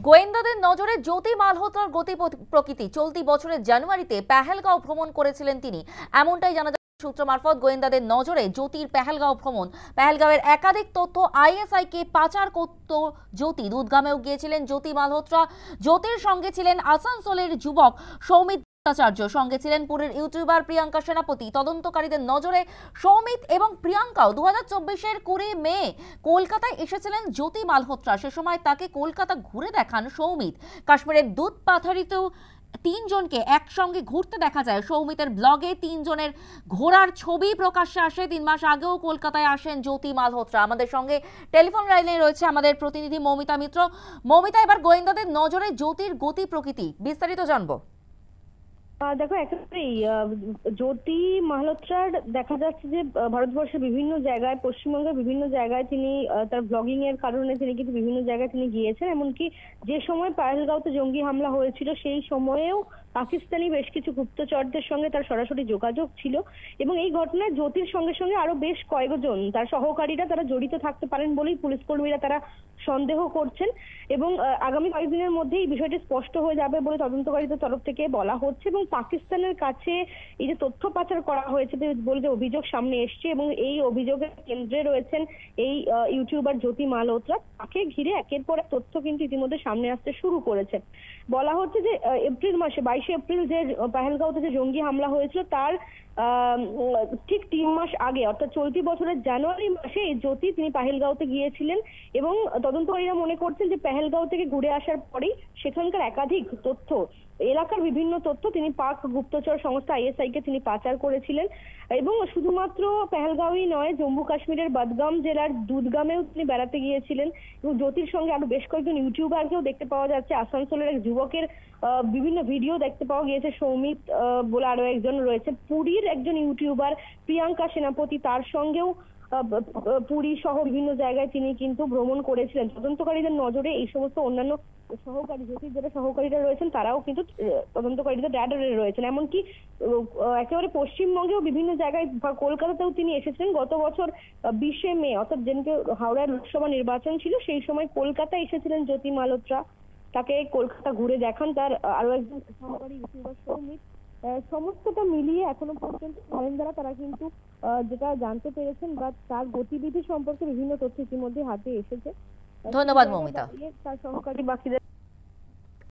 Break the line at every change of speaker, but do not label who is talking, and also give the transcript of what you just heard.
গোয়েন্দাদের নজরে জ্যোতি মালহোত্রার গতি প্রকৃতি। চলতি বছরের জানুয়ারিতে পেহেলগাঁও ভ্রমণ করেছিলেন তিনি, এমনটাই জানা যায় সূত্র মারফত। গোয়েন্দাদের নজরে জ্যোতির পেহেলগাঁও ভ্রমণ। পেহেলগাঁওয়ের একাধিক তথ্য আইএসআই কে পাচার করত জ্যোতি। দুধগামেও গিয়েছিলেন জ্যোতি মালহোত্রা। জ্যোতির সঙ্গে ছিলেন আসানসোলের যুবক সৌমিত ভট্টাচার্য, সঙ্গে ছিলেন পুরীর ইউটিউবার প্রিয়াঙ্কা সেনাপতি। তদন্তকারীদের নজরে সৌমিত এবং প্রিয়াঙ্কাও 2024-এর 20 মে কলকাতায় এসেছিলেন জ্যোতি মালহোত্রা। সে সময় তাকে কলকাতা ঘুরে দেখান সৌমিত। কাশ্মীরের দুধ পাথারিতেও তিনজনকে একসঙ্গে ঘুরতে দেখা যায়। সৌমিতের ব্লগে তিনজনের ঘোরার ছবি প্রকাশ্যে আসে। 3 মাস আগেও কলকাতায় আসেন জ্যোতি মালহোত্রা। আমাদের সঙ্গে টেলিফোন লাইনে রয়েছে আমাদের প্রতিনিধি মৌমিতা মিত্র। মৌমিতা, এবার গোয়েন্দাদের নজরে জ্যোতির গতি প্রকৃতি, বিস্তারিত জানবো।
দেখো, একেবারেই জ্যোতি মালহোত্রার দেখা যাচ্ছে যে ভারতবর্ষের বিভিন্ন জায়গায়, পশ্চিমবঙ্গের বিভিন্ন জায়গায় তিনি তার ব্লগিং এর কারণে তিনি কিন্তু বিভিন্ন জায়গায় তিনি গিয়েছেন। এমনকি যে সময় পেহেলগাঁওতে জঙ্গি হামলা হয়েছিল সেই সময়েও পাকিস্তানি বেশ কিছু গুপ্তচরদের সঙ্গে তার সরাসরি যোগাযোগ ছিল এবং এই ঘটনায় জ্যোতির সঙ্গে সঙ্গে আরো বেশ কয়েকজন তার সহকারীরা তারা জড়িত থাকতে পারেন বলেই পুলিশ কর্মীরা তারা সন্দেহ করছেন এবং আগামী কয়েকদিনের মধ্যে এই বিষয়টি স্পষ্ট হয়ে যাবে বলে তদন্তকারীদের তরফ থেকে বলা হচ্ছে। এবং পাকিস্তানের কাছে এই যে তথ্য পাচার করা হয়েছে বলে যে অভিযোগ সামনে এসছে এবং এই অভিযোগের কেন্দ্রে রয়েছেন এই ইউটিউবার জ্যোতি মালহোত্রা, তাকে ঘিরে একের পর এক তথ্য কিন্তু ইতিমধ্যে সামনে আসতে শুরু করেছে। বলা হচ্ছে যে এপ্রিল মাসে 22 এপ্রিল যে পেহেলগাঁওতে যে জঙ্গি হামলা হয়েছিল তার ঠিক 3 মাস আগে, অর্থাৎ চলতি বছরের জানুয়ারি মাসে এই জ্যোতি তিনি পেহেলগাঁওতে গিয়েছিলেন এবং তদন্তকারীরা মনে করছেন যে পেহেলগাঁও থেকে ঘুরে আসার পরেই সেখানকার একাধিক তথ্য, এলাকার বিভিন্ন তথ্য তিনি পাক গুপ্তচর সংস্থা আইএসআই কে তিনি পাচার করেছিলেন। এবং শুধুমাত্র পেহেলগাঁওই নয়, জম্মু কাশ্মীরের বাদগাম জেলার দুধগামেও তিনি বেড়াতে গিয়েছিলেন এবং জ্যোতির সঙ্গে আরো বেশ কয়েকজন ইউটিউবারকেও দেখতে পাওয়া যাচ্ছে। আসানসোলের এক যুবকের বিভিন্ন ভিডিও দেখতে পাওয়া গিয়েছে। সৌমিত বলে আরো একজন রয়েছে। পুরীর একজন ইউটিউবার প্রিয়াঙ্কা সেনাপতি, তার সঙ্গেও পুরী সহ বিভিন্ন জায়গায় তিনি কিন্তু ভ্রমণ করেছিলেন। তদন্তকারীদের নজরে এই সমস্ত অন্যান্য সহকারী, জ্যোতির যারা সহকারীরা রয়েছেন তারাও কিন্তু তদন্তকারীদের রাডারে রয়েছেন। এমনকি একেবারে পশ্চিমবঙ্গেও বিভিন্ন জায়গায়, কলকাতাতেও তিনি এসেছেন গত বছর 20 মে, অর্থাৎ যেদিনকে হাওড়ার লোকসভা নির্বাচন ছিল সেই সময় কলকাতায় এসেছিলেন জ্যোতি মালহোত্রা। তাকে কলকাতা ঘুরে দেখান তার আরো একজন সহকারী ইউটিউবার সৌমিত। সমস্তটা মিলিয়ে এখনো পর্যন্ত গোয়েন্দারা তারা কিন্তু যেটা জানতে পেরেছেন বা তার গতিবিধি সম্পর্কে বিভিন্ন তথ্য ইতিমধ্যে হাতে এসেছে।
ধন্যবাদ মৌমিতা।
তার সহকারী বাকিদের